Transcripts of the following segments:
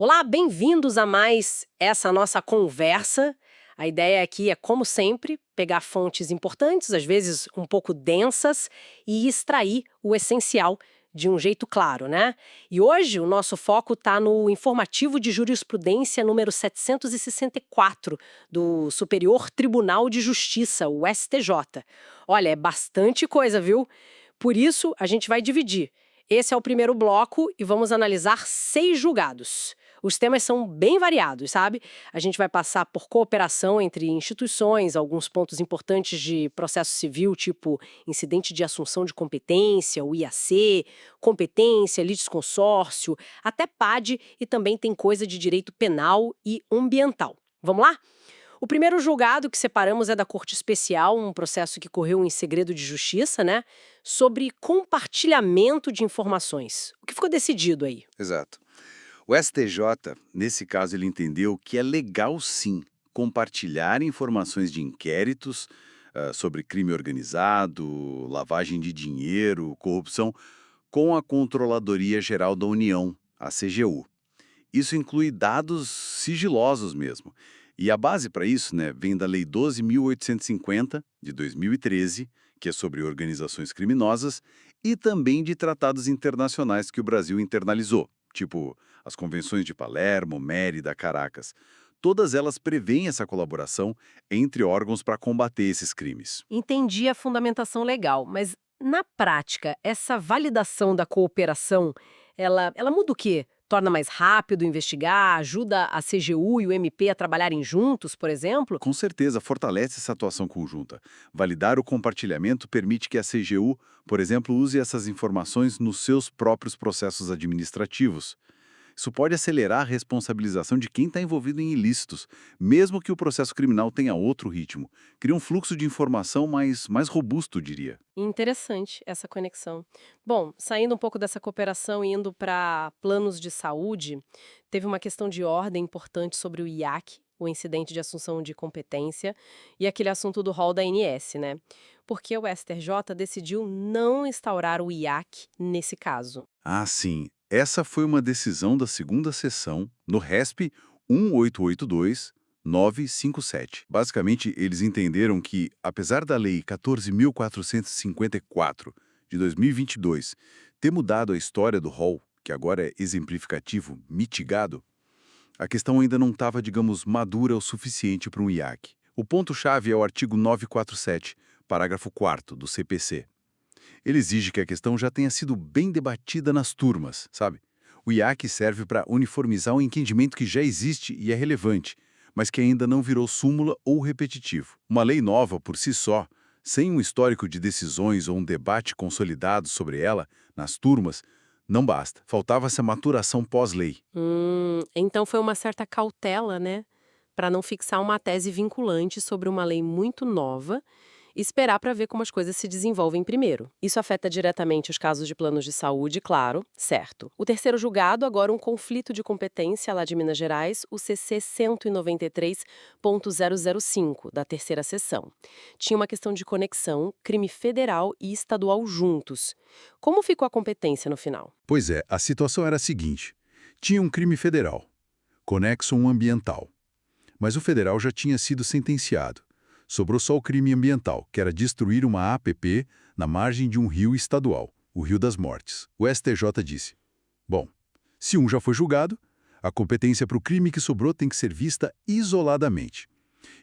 Olá, bem-vindos a mais essa nossa conversa. A ideia aqui é, como sempre, pegar fontes importantes, às vezes um pouco densas, e extrair o essencial de um jeito claro, né? E hoje o nosso foco está no informativo de jurisprudência número 764 do Superior Tribunal de Justiça, o STJ. Olha, é bastante coisa, viu? Por isso, a gente vai dividir. Esse é o primeiro bloco e vamos analisar 6 julgados. Os temas são bem variados, sabe? A gente vai passar por cooperação entre instituições, alguns pontos importantes de processo civil, tipo incidente de assunção de competência, o IAC, competência, litisconsórcio, até PAD e também tem coisa de direito penal e ambiental. Vamos lá? O primeiro julgado que separamos é da Corte Especial, um processo que correu em segredo de justiça, né? Sobre compartilhamento de informações. O que ficou decidido aí? Exato. O STJ, nesse caso, ele entendeu que é legal sim compartilhar informações de inquéritos sobre crime organizado, lavagem de dinheiro, corrupção, com a Controladoria Geral da União, a CGU. Isso inclui dados sigilosos mesmo. E a base para isso, né, vem da Lei 12.850, de 2013, que é sobre organizações criminosas, e também de tratados internacionais que o Brasil internalizou, tipo as convenções de Palermo, Mérida, Caracas. Todas elas prevêem essa colaboração entre órgãos para combater esses crimes. Entendi a fundamentação legal, mas na prática, essa validação da cooperação, ela muda o quê? Torna mais rápido investigar, ajuda a CGU e o MP a trabalharem juntos, por exemplo? Com certeza, fortalece essa atuação conjunta. Validar o compartilhamento permite que a CGU, por exemplo, use essas informações nos seus próprios processos administrativos. Isso pode acelerar a responsabilização de quem está envolvido em ilícitos, mesmo que o processo criminal tenha outro ritmo. Cria um fluxo de informação mais robusto, diria. Interessante essa conexão. Bom, saindo um pouco dessa cooperação e indo para planos de saúde, teve uma questão de ordem importante sobre o IAC, o incidente de assunção de competência, e aquele assunto do rol da ANS, né? Porque o STJ decidiu não instaurar o IAC nesse caso. Ah, sim. Essa foi uma decisão da segunda sessão, no RESP 1882-957. Basicamente, eles entenderam que, apesar da Lei 14.454, de 2022, ter mudado a história do rol, que agora é exemplificativo, mitigado, a questão ainda não estava, digamos, madura o suficiente para um IAC. O ponto-chave é o artigo 947, parágrafo 4º do CPC. Ele exige que a questão já tenha sido bem debatida nas turmas, sabe? O IAC serve para uniformizar um entendimento que já existe e é relevante, mas que ainda não virou súmula ou repetitivo. Uma lei nova, por si só, sem um histórico de decisões ou um debate consolidado sobre ela, nas turmas, não basta. Faltava essa maturação pós-lei. Então foi uma certa cautela, né? Para não fixar uma tese vinculante sobre uma lei muito nova e esperar para ver como as coisas se desenvolvem primeiro. Isso afeta diretamente os casos de planos de saúde, claro, certo. O terceiro julgado, agora um conflito de competência lá de Minas Gerais, o CC 193.005, da terceira sessão. Tinha uma questão de conexão, crime federal e estadual juntos. Como ficou a competência no final? Pois é, a situação era a seguinte: tinha um crime federal, conexo a um ambiental, mas o federal já tinha sido sentenciado. Sobrou só o crime ambiental, que era destruir uma APP na margem de um rio estadual, o Rio das Mortes. O STJ disse: bom, se um já foi julgado, a competência para o crime que sobrou tem que ser vista isoladamente.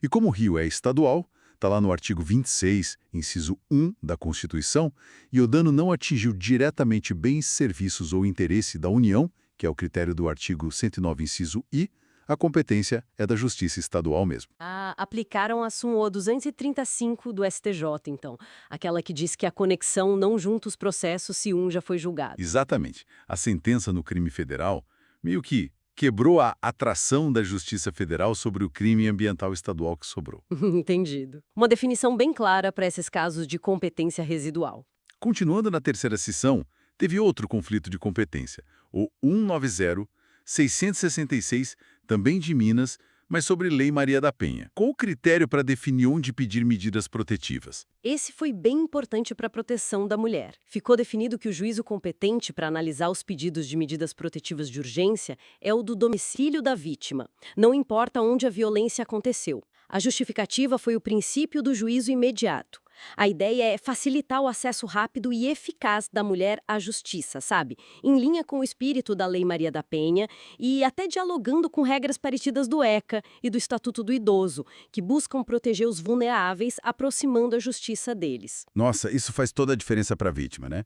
E como o rio é estadual, está lá no artigo 26, inciso 1 da Constituição, e o dano não atingiu diretamente bens, serviços ou interesse da União, que é o critério do artigo 109, inciso I, a competência é da Justiça Estadual mesmo. Ah, aplicaram a súmula 235 do STJ, então. Aquela que diz que a conexão não junta os processos se um já foi julgado. Exatamente. A sentença no crime federal meio que quebrou a atração da Justiça Federal sobre o crime ambiental estadual que sobrou. Entendido. Uma definição bem clara para esses casos de competência residual. Continuando na terceira sessão, teve outro conflito de competência, o 190-666, também de Minas, Mas sobre Lei Maria da Penha, qual o critério para definir onde pedir medidas protetivas? Esse foi bem importante para a proteção da mulher. Ficou definido que o juízo competente para analisar os pedidos de medidas protetivas de urgência é o do domicílio da vítima. Não importa onde a violência aconteceu. A justificativa foi o princípio do juízo imediato. A ideia é facilitar o acesso rápido e eficaz da mulher à justiça, sabe? Em linha com o espírito da Lei Maria da Penha e até dialogando com regras parecidas do ECA e do Estatuto do Idoso, que buscam proteger os vulneráveis, aproximando a justiça deles. Nossa, isso faz toda a diferença para a vítima, né?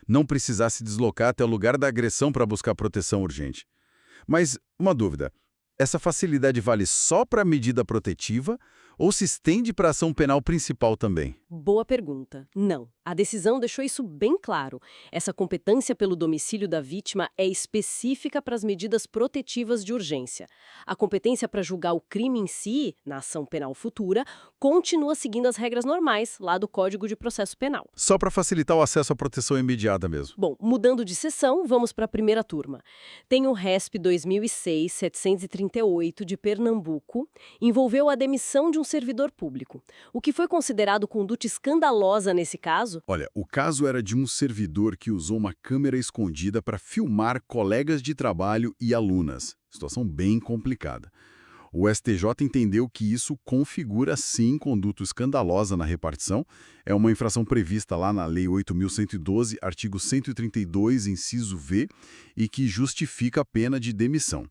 Não precisar se deslocar até o lugar da agressão para buscar proteção urgente. Mas, uma dúvida, essa facilidade vale só para a medida protetiva ou se estende para a ação penal principal também? Boa pergunta. Não. A decisão deixou isso bem claro. Essa competência pelo domicílio da vítima é específica para as medidas protetivas de urgência. A competência para julgar o crime em si, na ação penal futura, continua seguindo as regras normais, lá do Código de Processo Penal. Só para facilitar o acesso à proteção imediata mesmo. Bom, mudando de sessão, vamos para a primeira turma. Tem o RESP 2006-738 de Pernambuco, envolveu a demissão de um servidor público. O que foi considerado conduta escandalosa nesse caso? Olha, o caso era de um servidor que usou uma câmera escondida para filmar colegas de trabalho e alunas. Situação bem complicada. O STJ entendeu que isso configura, sim, conduta escandalosa na repartição. É uma infração prevista lá na Lei 8.112, artigo 132, inciso V, e que justifica a pena de demissão.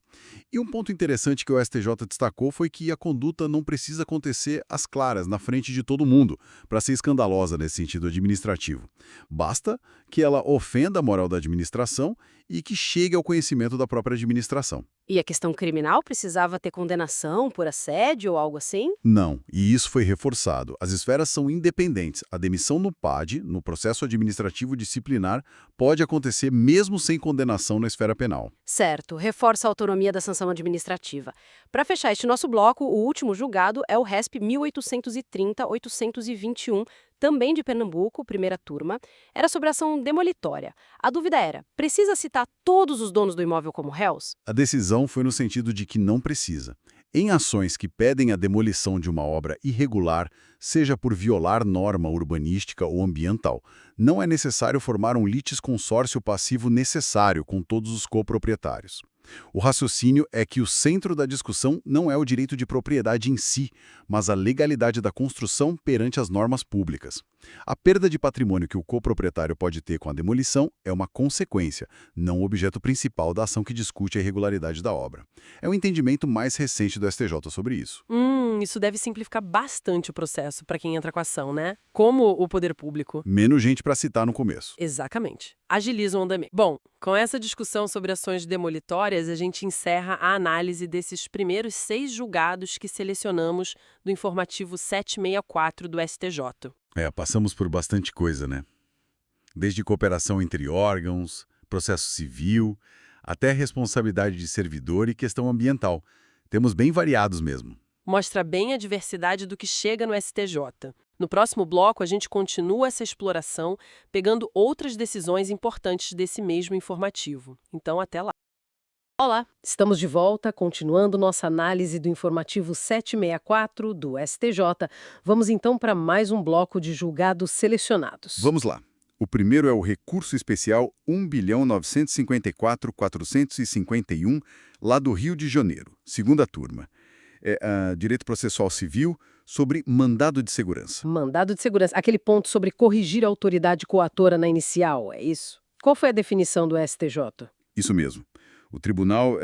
E um ponto interessante que o STJ destacou foi que a conduta não precisa acontecer às claras, na frente de todo mundo, para ser escandalosa nesse sentido administrativo. Basta que ela ofenda a moral da administração e que chegue ao conhecimento da própria administração. E a questão criminal precisava ter condenação por assédio ou algo assim? Não, e isso foi reforçado. As esferas são independentes. A demissão no PAD, no processo administrativo disciplinar, pode acontecer mesmo sem condenação na esfera penal. Certo, reforça a autonomia da sanção administrativa. Para fechar este nosso bloco, o último julgado é o RESP 1830-821, também de Pernambuco, primeira turma. Era sobre ação demolitória. A dúvida era, precisa citar todos os donos do imóvel como réus? A decisão foi no sentido de que não precisa. Em ações que pedem a demolição de uma obra irregular, seja por violar norma urbanística ou ambiental, não é necessário formar um litisconsórcio passivo necessário com todos os coproprietários. O raciocínio é que o centro da discussão não é o direito de propriedade em si, mas a legalidade da construção perante as normas públicas. A perda de patrimônio que o coproprietário pode ter com a demolição é uma consequência, não o objeto principal da ação que discute a irregularidade da obra. É o entendimento mais recente do STJ sobre isso. Isso deve simplificar bastante o processo para quem entra com a ação, né? Como o poder público. Menos gente para citar no começo. Exatamente. Agiliza o andamento. Bom, com essa discussão sobre ações demolitórias, a gente encerra a análise desses primeiros 6 julgados que selecionamos do informativo 764 do STJ. Passamos por bastante coisa, né? Desde cooperação entre órgãos, processo civil, até responsabilidade de servidor e questão ambiental. Temos bem variados mesmo. Mostra bem a diversidade do que chega no STJ. No próximo bloco, a gente continua essa exploração, pegando outras decisões importantes desse mesmo informativo. Então, até lá. Olá, estamos de volta, continuando nossa análise do informativo 764 do STJ. Vamos então para mais um bloco de julgados selecionados. Vamos lá. O primeiro é o recurso especial 1.954.451, lá do Rio de Janeiro, segunda turma. Direito Processual Civil sobre mandado de segurança. Mandado de segurança, aquele ponto sobre corrigir a autoridade coatora na inicial, é isso? Qual foi a definição do STJ? Isso mesmo. O tribunal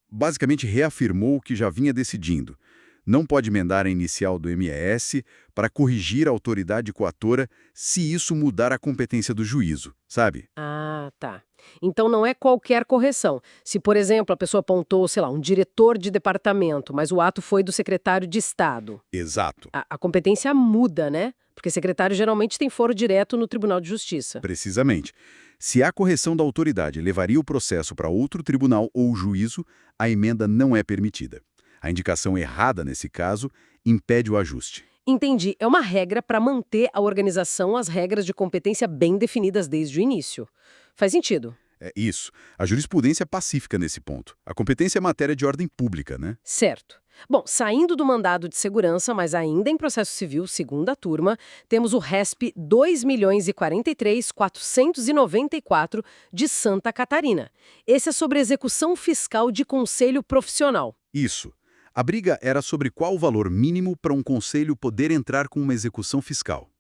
basicamente reafirmou o que já vinha decidindo. Não pode emendar a inicial do MES para corrigir a autoridade coatora se isso mudar a competência do juízo, sabe? Ah, tá. Então não é qualquer correção. Se, por exemplo, a pessoa apontou, sei lá, um diretor de departamento, mas o ato foi do secretário de Estado. Exato. A competência muda, né? Porque secretário geralmente tem foro direto no Tribunal de Justiça. Precisamente. Se a correção da autoridade levaria o processo para outro tribunal ou juízo, a emenda não é permitida. A indicação errada, nesse caso, impede o ajuste. Entendi. É uma regra para manter a organização as regras de competência bem definidas desde o início. Faz sentido. É isso. A jurisprudência é pacífica nesse ponto. A competência é matéria de ordem pública, né? Certo. Bom, saindo do mandado de segurança, mas ainda em processo civil, segunda turma, temos o RESP 2.043.494 de Santa Catarina. Esse é sobre execução fiscal de conselho profissional. Isso. A briga era sobre qual o valor mínimo para um conselho poder entrar com uma execução fiscal.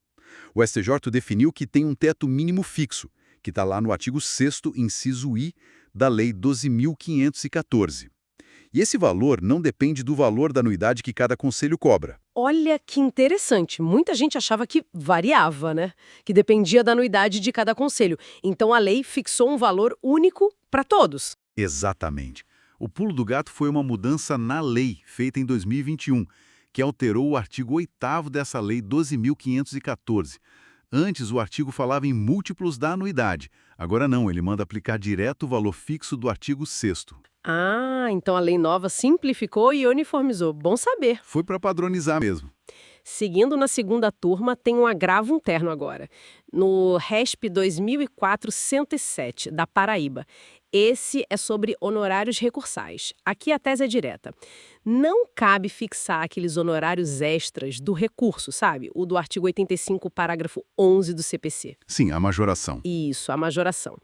O STJ definiu que tem um teto mínimo fixo, que está lá no artigo 6º, inciso I, da Lei 12.514. E esse valor não depende do valor da anuidade que cada conselho cobra. Olha que interessante. Muita gente achava que variava, né? Que dependia da anuidade de cada conselho. Então a lei fixou um valor único para todos. Exatamente. O pulo do gato foi uma mudança na lei, feita em 2021, que alterou o artigo 8º dessa Lei 12.514. Antes, o artigo falava em múltiplos da anuidade. Agora não, ele manda aplicar direto o valor fixo do artigo 6º. Ah, então a lei nova simplificou e uniformizou. Bom saber. Foi para padronizar mesmo. Seguindo na segunda turma, tem um agravo interno agora. No RESP 2004-107, da Paraíba. Esse é sobre honorários recursais. Aqui a tese é direta. Não cabe fixar aqueles honorários extras do recurso, sabe? O do artigo 85, parágrafo 11 do CPC. Sim, a majoração. Isso, a majoração.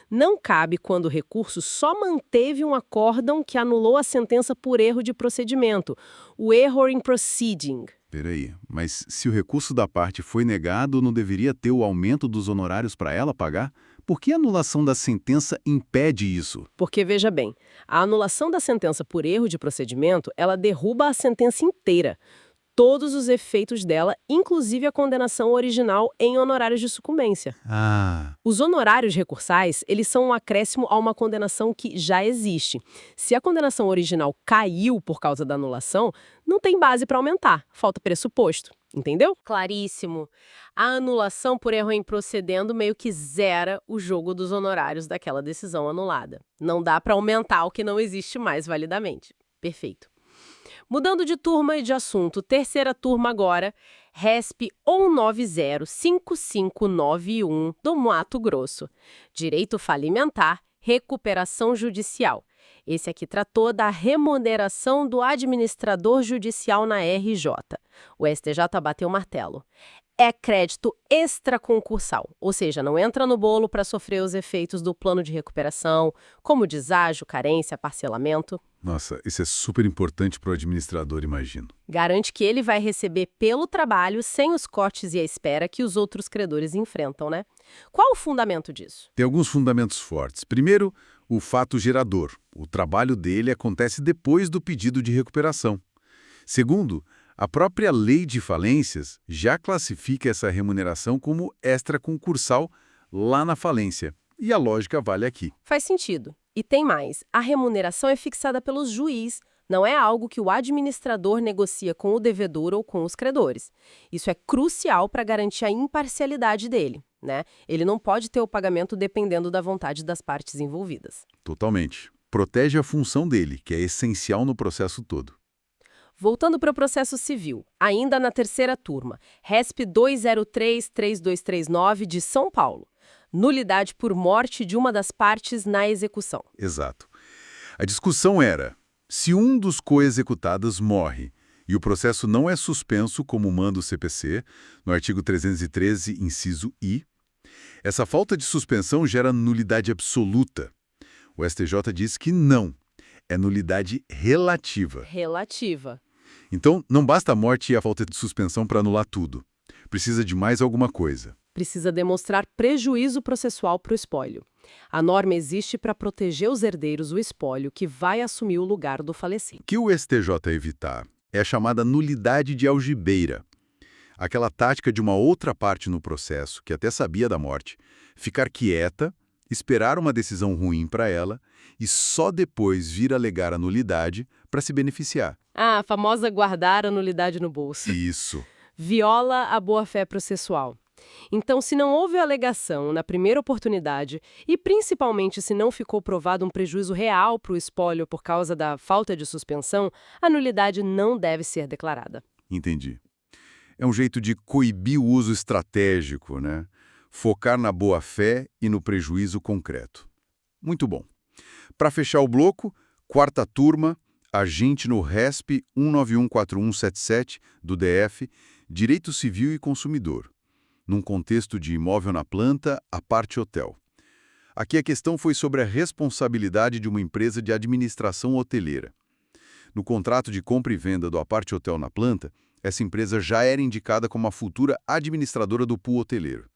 Não cabe quando o recurso só manteve um acórdão que anulou a sentença por erro de procedimento, o error in proceeding. Peraí, mas se o recurso da parte foi negado, não deveria ter o aumento dos honorários para ela pagar? Por que a anulação da sentença impede isso? Porque, veja bem, a anulação da sentença por erro de procedimento, ela derruba a sentença inteira. Todos os efeitos dela, inclusive a condenação original em honorários de sucumbência. Ah, Os honorários recursais, eles são um acréscimo a uma condenação que já existe. Se a condenação original caiu por causa da anulação, não tem base para aumentar, falta pressuposto. Entendeu? Claríssimo. A anulação por erro em procedendo meio que zera o jogo dos honorários daquela decisão anulada. Não dá para aumentar o que não existe mais validamente. Perfeito. Mudando de turma e de assunto, terceira turma agora, RESP 1905591 do Mato Grosso. Direito falimentar, recuperação judicial. Esse aqui tratou da remuneração do administrador judicial na RJ. O STJ bateu o martelo. É crédito extraconcursal, ou seja, não entra no bolo para sofrer os efeitos do plano de recuperação, como deságio, carência, parcelamento. nossa, isso é super importante para o administrador, imagino. Garante que ele vai receber pelo trabalho sem os cortes e a espera que os outros credores enfrentam, né? Qual o fundamento disso? Tem alguns fundamentos fortes. Primeiro, o fato gerador. O trabalho dele acontece depois do pedido de recuperação. Segundo, a própria lei de falências já classifica essa remuneração como extraconcursal lá na falência. E a lógica vale aqui. Faz sentido. E tem mais. A remuneração é fixada pelos juízes. Não é algo que o administrador negocia com o devedor ou com os credores. Isso é crucial para garantir a imparcialidade dele, né? Ele não pode ter o pagamento dependendo da vontade das partes envolvidas. Totalmente. Protege a função dele, que é essencial no processo todo. Voltando para o processo civil, ainda na terceira turma, RESP 2033239 de São Paulo. Nulidade por morte de uma das partes na execução. Exato. A discussão era, se um dos coexecutados morre e o processo não é suspenso como manda o CPC, no artigo 313, inciso I, essa falta de suspensão gera nulidade absoluta. O STJ diz que não, é nulidade relativa. Relativa. Então, não basta a morte e a falta de suspensão para anular tudo. Precisa de mais alguma coisa. Precisa demonstrar prejuízo processual para o espólio. A norma existe para proteger os herdeiros do espólio que vai assumir o lugar do falecido. O que o STJ evitar é a chamada nulidade de algibeira. Aquela tática de uma outra parte no processo, que até sabia da morte, ficar quieta, esperar uma decisão ruim para ela e só depois vir alegar a nulidade para se beneficiar. Ah, a famosa guardar a nulidade no bolso. Isso. Viola a boa-fé processual. Então, se não houve alegação na primeira oportunidade e principalmente se não ficou provado um prejuízo real para o espólio por causa da falta de suspensão, a nulidade não deve ser declarada. Entendi. É um jeito de coibir o uso estratégico, né? Focar na boa-fé e no prejuízo concreto. Muito bom. Para fechar o bloco, quarta turma, agente no RESP 1914177 do DF, Direito Civil e Consumidor, num contexto de imóvel na planta, a parte hotel. Aqui a questão foi sobre a responsabilidade de uma empresa de administração hoteleira. No contrato de compra e venda do aparte hotel na planta, essa empresa já era indicada como a futura administradora do pool hoteleiro.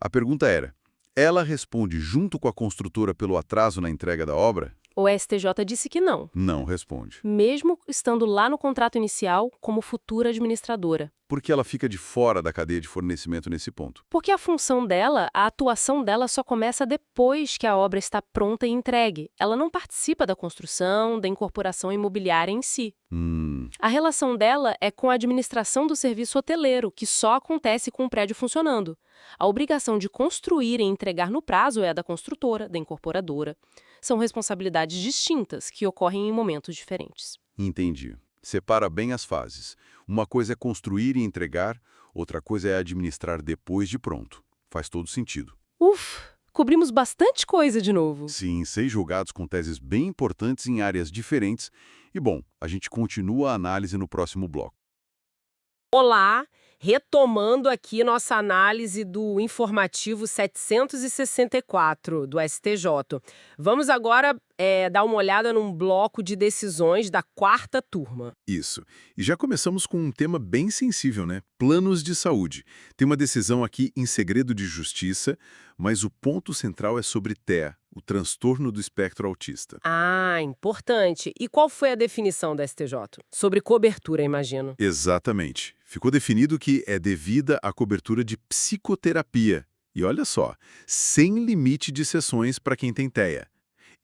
A pergunta era, ela responde junto com a construtora pelo atraso na entrega da obra? O STJ disse que não, Não responde. mesmo estando lá no contrato inicial como futura administradora. Porque ela fica de fora da cadeia de fornecimento nesse ponto. Porque a função dela, a atuação dela só começa depois que a obra está pronta e entregue. Ela não participa da construção, da incorporação imobiliária em si. A relação dela é com a administração do serviço hoteleiro, que só acontece com o prédio funcionando. A obrigação de construir e entregar no prazo é a da construtora, da incorporadora. São responsabilidades distintas que ocorrem em momentos diferentes. Entendi. Separa bem as fases. Uma coisa é construir e entregar, outra coisa é administrar depois de pronto. Faz todo sentido. Cobrimos bastante coisa de novo. Sim, 6 julgados com teses bem importantes em áreas diferentes. E bom, a gente continua a análise no próximo bloco. Olá, retomando aqui nossa análise do informativo 764 do STJ. Vamos agora dar uma olhada num bloco de decisões da quarta turma. Isso. E já começamos com um tema bem sensível, né? Planos de saúde. Tem uma decisão aqui em segredo de justiça, mas o ponto central é sobre TEA, o transtorno do espectro autista. Ah, importante. E qual foi a definição da STJ? Sobre cobertura, imagino. Exatamente. Ficou definido que é devida à cobertura de psicoterapia. E olha só, sem limite de sessões para quem tem TEA.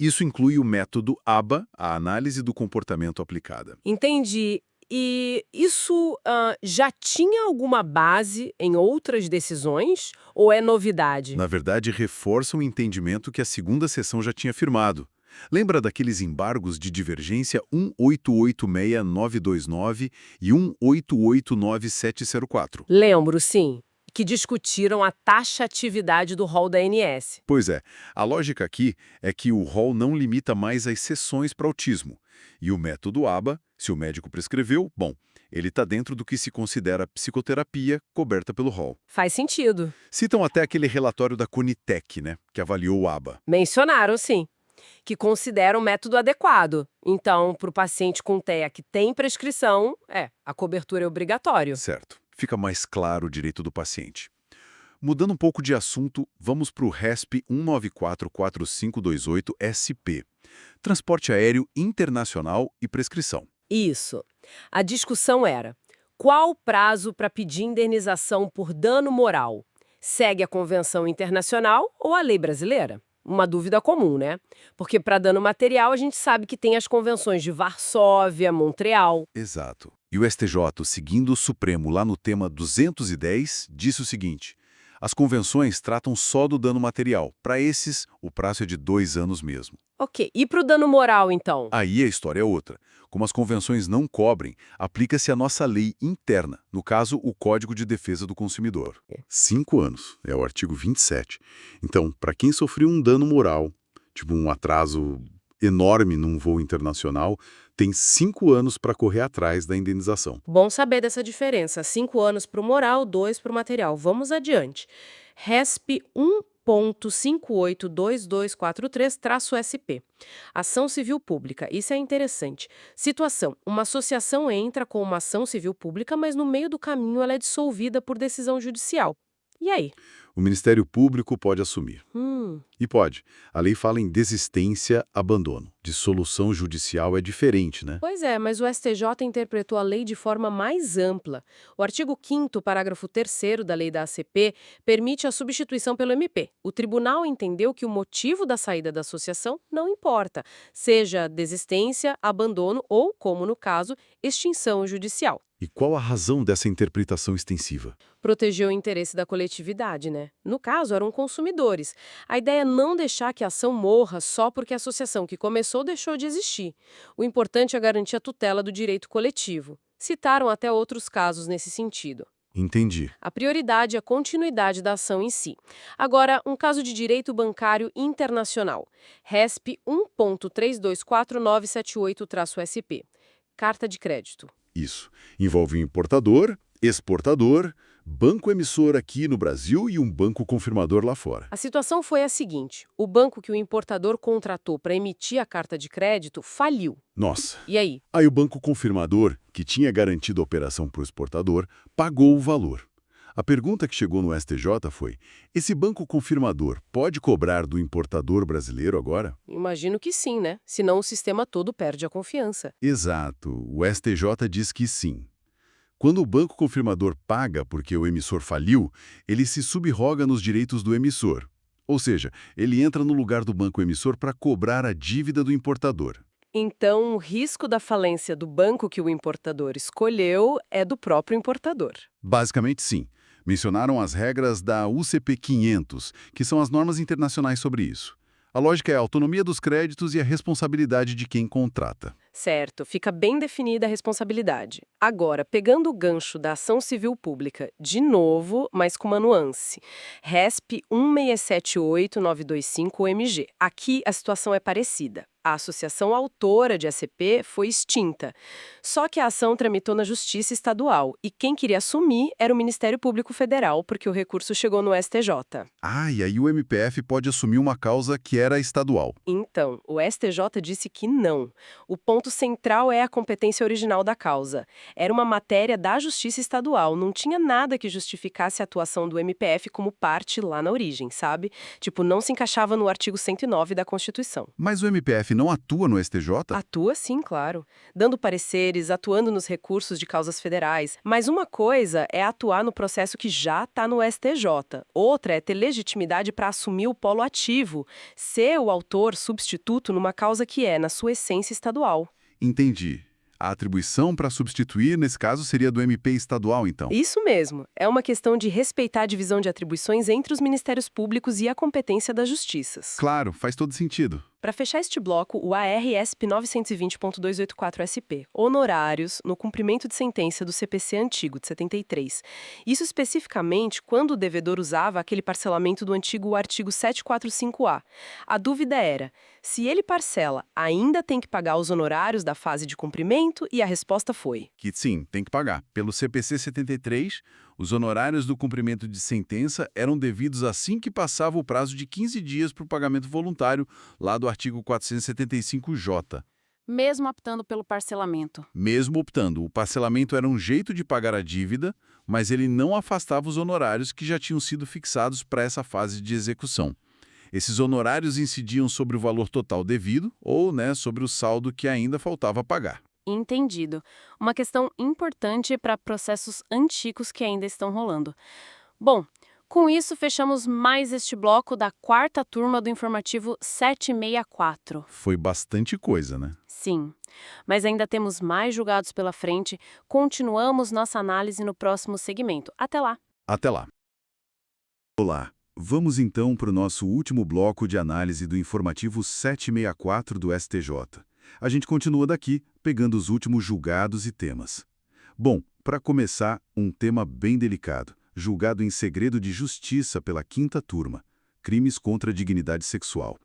Isso inclui o método ABA, a análise do comportamento aplicada. Entendi. E isso já tinha alguma base em outras decisões ou é novidade? Na verdade, reforça o entendimento que a segunda sessão já tinha firmado. Lembra daqueles embargos de divergência 1886929 e 1889704? Lembro, sim, que discutiram a taxatividade do rol da ANS. Pois é, a lógica aqui é que o rol não limita mais as sessões para autismo. E o método ABA, se o médico prescreveu, bom, ele está dentro do que se considera psicoterapia coberta pelo rol. Faz sentido. Citam até aquele relatório da Conitec, né, que avaliou o ABA. Mencionaram, sim, que considera um método adequado. Então, para o paciente com TEA que tem prescrição, a cobertura é obrigatória. Certo. Fica mais claro o direito do paciente. Mudando um pouco de assunto, vamos para o RESP 1944528-SP. Transporte aéreo internacional e prescrição. Isso. A discussão era: qual o prazo para pedir indenização por dano moral? Segue a Convenção Internacional ou a lei brasileira? Uma dúvida comum, né? Porque para dano material a gente sabe que tem as convenções de Varsóvia, Montreal. Exato. E o STJ, seguindo o Supremo lá no tema 210, disse o seguinte: as convenções tratam só do dano material. Para esses, o prazo é de 2 anos mesmo. Ok. E para o dano moral, então? Aí a história é outra. Como as convenções não cobrem, aplica-se a nossa lei interna, no caso, o Código de Defesa do Consumidor. 5 anos, é o artigo 27. Então, para quem sofreu um dano moral, tipo um atraso enorme num voo internacional, tem 5 anos para correr atrás da indenização. Bom saber dessa diferença. 5 anos para o moral, 2 para o material. Vamos adiante. RESP 1.582243-SP. Ação civil pública. Isso é interessante. Situação: uma associação entra com uma ação civil pública, mas no meio do caminho ela é dissolvida por decisão judicial. E aí? O Ministério Público pode assumir. E pode. A lei fala em desistência, abandono. Dissolução judicial é diferente, né? Pois é, mas o STJ interpretou a lei de forma mais ampla. O artigo 5º, parágrafo 3º da lei da ACP permite a substituição pelo MP. O tribunal entendeu que o motivo da saída da associação não importa, seja desistência, abandono ou, como no caso, extinção judicial. E qual a razão dessa interpretação extensiva? Protegeu o interesse da coletividade, né? No caso, eram consumidores. A ideia é não deixar que a ação morra só porque a associação que começou deixou de existir. O importante é garantir a tutela do direito coletivo. Citaram até outros casos nesse sentido. Entendi. A prioridade é a continuidade da ação em si. Agora, um caso de direito bancário internacional. RESP 1.324978-SP. Carta de crédito. Isso. Envolve um importador, exportador, banco emissor aqui no Brasil e um banco confirmador lá fora. A situação foi a seguinte: o banco que o importador contratou para emitir a carta de crédito faliu. Nossa. E aí? Aí o banco confirmador, que tinha garantido a operação para o exportador, pagou o valor. A pergunta que chegou no STJ foi: esse banco confirmador pode cobrar do importador brasileiro agora? Imagino que sim, né? Senão o sistema todo perde a confiança. Exato. O STJ diz que sim. Quando o banco confirmador paga porque o emissor faliu, ele se subroga nos direitos do emissor. Ou seja, ele entra no lugar do banco emissor para cobrar a dívida do importador. Então, o risco da falência do banco que o importador escolheu é do próprio importador. Basicamente, sim. Mencionaram as regras da UCP 500, que são as normas internacionais sobre isso. A lógica é a autonomia dos créditos e a responsabilidade de quem contrata. Certo, fica bem definida a responsabilidade. Agora, pegando o gancho da ação civil pública, de novo, mas com uma nuance. RESP 1678925-MG. Aqui a situação é parecida. A associação autora de ACP foi extinta. Só que a ação tramitou na Justiça Estadual e quem queria assumir era o Ministério Público Federal, porque o recurso chegou no STJ. Ah, e aí o MPF pode assumir uma causa que era estadual. Então, o STJ disse que não. O ponto central é a competência original da causa. Era uma matéria da Justiça Estadual, não tinha nada que justificasse a atuação do MPF como parte lá na origem, sabe? Tipo, não se encaixava no artigo 109 da Constituição. Mas o MPF não atua no STJ? Atua sim, claro. Dando pareceres, atuando nos recursos de causas federais. Mas uma coisa é atuar no processo que já está no STJ. Outra é ter legitimidade para assumir o polo ativo, ser o autor substituto numa causa que é, na sua essência, estadual. Entendi. A atribuição para substituir, nesse caso, seria do MP estadual, então? Isso mesmo. É uma questão de respeitar a divisão de atribuições entre os ministérios públicos e a competência das justiças. Claro, faz todo sentido. Para fechar este bloco, o ARSP 920.284-SP, honorários no cumprimento de sentença do CPC antigo, de 73. Isso especificamente quando o devedor usava aquele parcelamento do antigo artigo 745-A. A dúvida era, se ele parcela, ainda tem que pagar os honorários da fase de cumprimento? E a resposta foi: Que sim, tem que pagar. Pelo CPC 73, os honorários do cumprimento de sentença eram devidos assim que passava o prazo de 15 dias para o pagamento voluntário, lá do artigo 475-J. Mesmo optando pelo parcelamento. Mesmo optando, o parcelamento era um jeito de pagar a dívida, mas ele não afastava os honorários que já tinham sido fixados para essa fase de execução. Esses honorários incidiam sobre o valor total devido ou, sobre o saldo que ainda faltava pagar. Entendido. Uma questão importante para processos antigos que ainda estão rolando. Bom, com isso fechamos mais este bloco da quarta turma do informativo 764. Foi bastante coisa, né? Sim, mas ainda temos mais julgados pela frente. Continuamos nossa análise no próximo segmento. Até lá! Até lá. Olá, vamos então para o nosso último bloco de análise do informativo 764 do STJ. A gente continua daqui, pegando os últimos julgados e temas. Bom, para começar, um tema bem delicado, julgado em segredo de justiça pela quinta turma, crimes contra a dignidade sexual.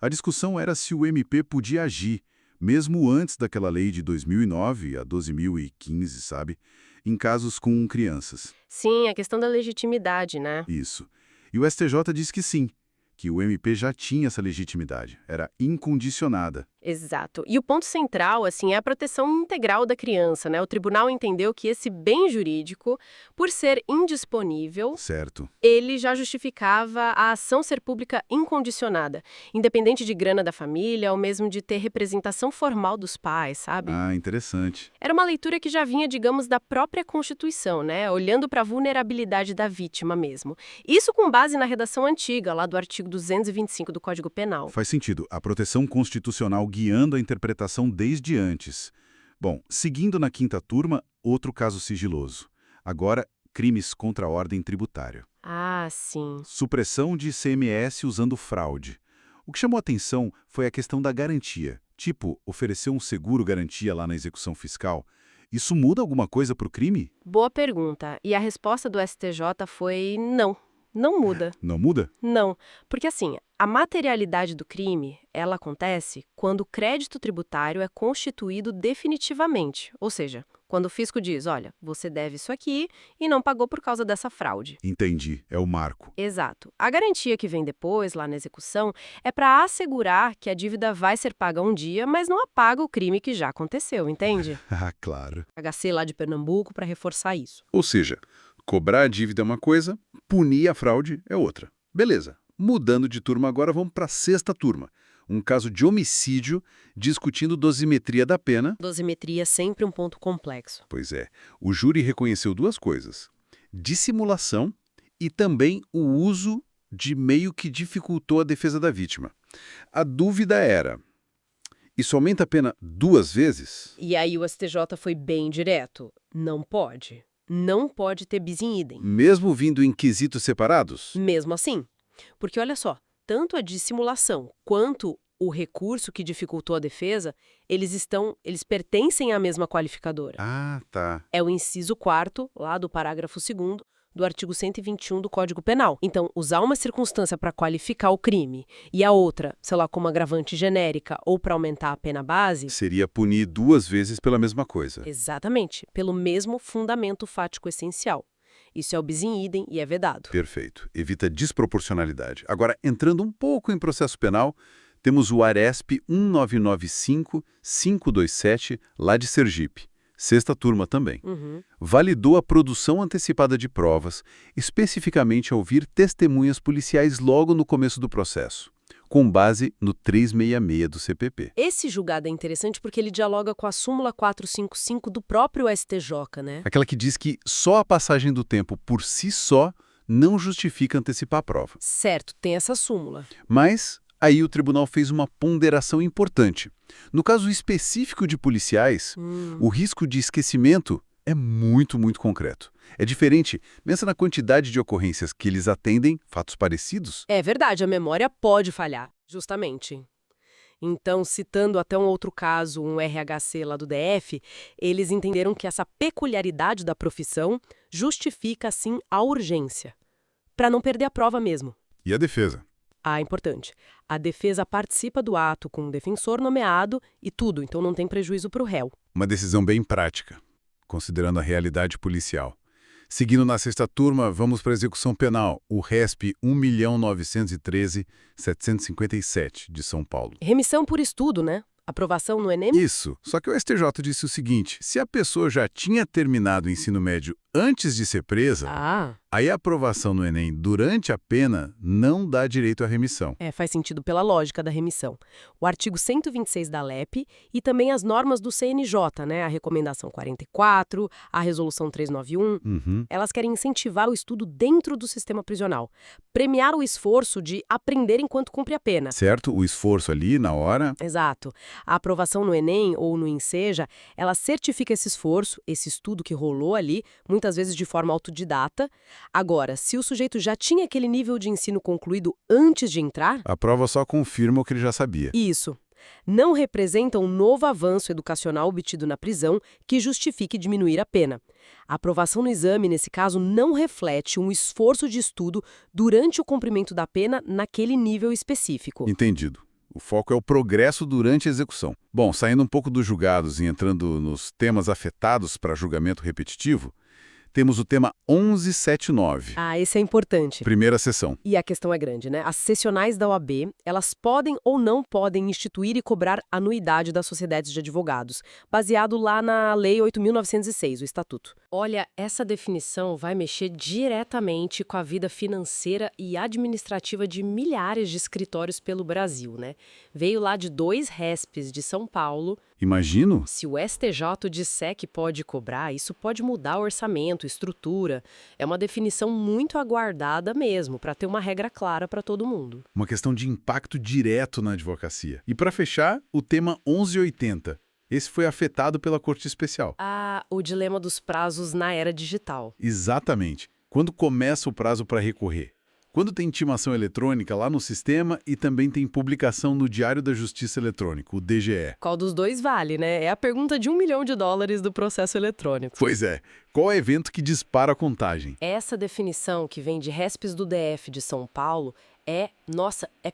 A discussão era se o MP podia agir, mesmo antes daquela lei de 2009 a 12.015, sabe? Em casos com crianças. Sim, a questão da legitimidade, né? Isso. E o STJ diz que sim, que o MP já tinha essa legitimidade, era incondicionada. Exato. E o ponto central, assim, é a proteção integral da criança, né? O tribunal entendeu que esse bem jurídico, por ser indisponível, Certo. ele já justificava a ação ser pública incondicionada, independente de grana da família ou mesmo de ter representação formal dos pais, sabe? Ah, interessante. Era uma leitura que já vinha, digamos, da própria Constituição, né? Olhando para a vulnerabilidade da vítima mesmo. Isso com base na redação antiga, lá do artigo 225 do Código Penal. Faz sentido. A proteção constitucional guiando a interpretação desde antes. Bom, seguindo na quinta turma, outro caso sigiloso. Agora, crimes contra a ordem tributária. Ah, sim. Supressão de ICMS usando fraude. O que chamou a atenção foi a questão da garantia. Tipo, oferecer um seguro-garantia lá na execução fiscal. Isso muda alguma coisa para o crime? Boa pergunta. E a resposta do STJ foi não. Não muda. Não muda? Não, porque assim, a materialidade do crime, ela acontece quando o crédito tributário é constituído definitivamente, ou seja, quando o fisco diz, olha, você deve isso aqui e não pagou por causa dessa fraude. Entendi, é o marco. Exato. A garantia que vem depois, lá na execução, é para assegurar que a dívida vai ser paga um dia, mas não apaga o crime que já aconteceu, entende? Ah, claro. HC lá de Pernambuco para reforçar isso. Ou seja, cobrar a dívida é uma coisa, punir a fraude é outra. Beleza. Mudando de turma agora, vamos para a sexta turma. Um caso de homicídio discutindo dosimetria da pena. Dosimetria é sempre um ponto complexo. Pois é, o júri reconheceu duas coisas: dissimulação e também o uso de meio que dificultou a defesa da vítima. A dúvida era, isso aumenta a pena 2 vezes? E aí o STJ foi bem direto. Não pode. Não pode ter bis in idem. Mesmo vindo em quesitos separados? Mesmo assim. Porque olha só, tanto a dissimulação quanto o recurso que dificultou a defesa, eles pertencem à mesma qualificadora. Ah, tá. É o inciso 4º, lá do parágrafo 2º, do artigo 121 do Código Penal. Então, usar uma circunstância para qualificar o crime e a outra, sei lá, como agravante genérica ou para aumentar a pena base... Seria punir 2 vezes pela mesma coisa. Exatamente, pelo mesmo fundamento fático essencial. Isso é o bis in idem e é vedado. Perfeito. Evita desproporcionalidade. Agora, entrando um pouco em processo penal, temos o ARESP 1995527, lá de Sergipe. Sexta turma também. Validou a produção antecipada de provas, especificamente ao ouvir testemunhas policiais logo no começo do processo, com base no 366 do CPP. Esse julgado é interessante porque ele dialoga com a súmula 455 do próprio STJ, né? Aquela que diz que só a passagem do tempo por si só não justifica antecipar a prova. Certo, tem essa súmula. Mas aí o tribunal fez uma ponderação importante. No caso específico de policiais, o risco de esquecimento é muito, muito concreto. É diferente. Pensa na quantidade de ocorrências que eles atendem, fatos parecidos. É verdade, a memória pode falhar, justamente. Então, citando até um outro caso, um RHC lá do DF, eles entenderam que essa peculiaridade da profissão justifica, assim, a urgência, para não perder a prova mesmo. E a defesa? Ah, importante. A defesa participa do ato com um defensor nomeado e tudo, então não tem prejuízo para o réu. Uma decisão bem prática, considerando a realidade policial. Seguindo na sexta turma, vamos para a execução penal, o RESP 1.913.757, de São Paulo. Remissão por estudo, né? Aprovação no Enem? Isso. Só que o STJ disse o seguinte, se a pessoa já tinha terminado o ensino médio antes de ser presa, aí a aprovação no Enem durante a pena não dá direito à remissão. Faz sentido pela lógica da remissão. O artigo 126 da LEP e também as normas do CNJ, né? A recomendação 44, a resolução 391, elas querem incentivar o estudo dentro do sistema prisional, premiar o esforço de aprender enquanto cumpre a pena. Certo? O esforço ali, na hora. Exato. A aprovação no Enem ou no Enseja, ela certifica esse esforço, esse estudo que rolou ali, muitas vezes de forma autodidata. Agora, se o sujeito já tinha aquele nível de ensino concluído antes de entrar... A prova só confirma o que ele já sabia. Isso. Não representa um novo avanço educacional obtido na prisão que justifique diminuir a pena. A aprovação no exame, nesse caso, não reflete um esforço de estudo durante o cumprimento da pena naquele nível específico. Entendido. O foco é o progresso durante a execução. Bom, saindo um pouco dos julgados e entrando nos temas afetados para julgamento repetitivo, temos o tema 1179. Ah, esse é importante. Primeira sessão. E a questão é grande, né? As sessionais da OAB, elas podem ou não podem instituir e cobrar anuidade das sociedades de advogados, baseado lá na Lei 8.906, o Estatuto. Olha, essa definição vai mexer diretamente com a vida financeira e administrativa de milhares de escritórios pelo Brasil, né? Veio lá de 2 RESPs de São Paulo. Imagino. Se o STJ disser que pode cobrar, isso pode mudar o orçamento, estrutura. É uma definição muito aguardada mesmo, para ter uma regra clara para todo mundo. Uma questão de impacto direto na advocacia. E para fechar, o tema 1180. Esse foi afetado pela Corte Especial. Ah, o dilema dos prazos na era digital. Exatamente. Quando começa o prazo para recorrer? Quando tem intimação eletrônica lá no sistema e também tem publicação no Diário da Justiça Eletrônico, o DGE. Qual dos dois vale, né? É a pergunta de $1 milhão do processo eletrônico. Pois é. Qual é o evento que dispara a contagem? Essa definição que vem de RESPs do DF de São Paulo é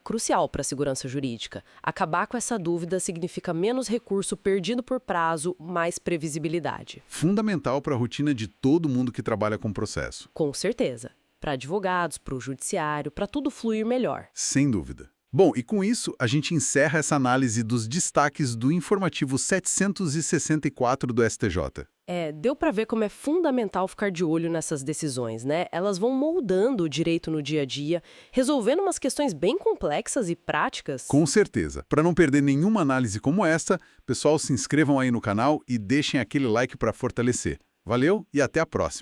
crucial para a segurança jurídica. Acabar com essa dúvida significa menos recurso perdido por prazo, mais previsibilidade. Fundamental para a rotina de todo mundo que trabalha com processo. Com certeza. Para advogados, para o judiciário, para tudo fluir melhor. Sem dúvida. Bom, e com isso, a gente encerra essa análise dos destaques do informativo 764 do STJ. Deu para ver como é fundamental ficar de olho nessas decisões, né? Elas vão moldando o direito no dia a dia, resolvendo umas questões bem complexas e práticas. Com certeza. Para não perder nenhuma análise como esta, pessoal, se inscrevam aí no canal e deixem aquele like para fortalecer. Valeu e até a próxima.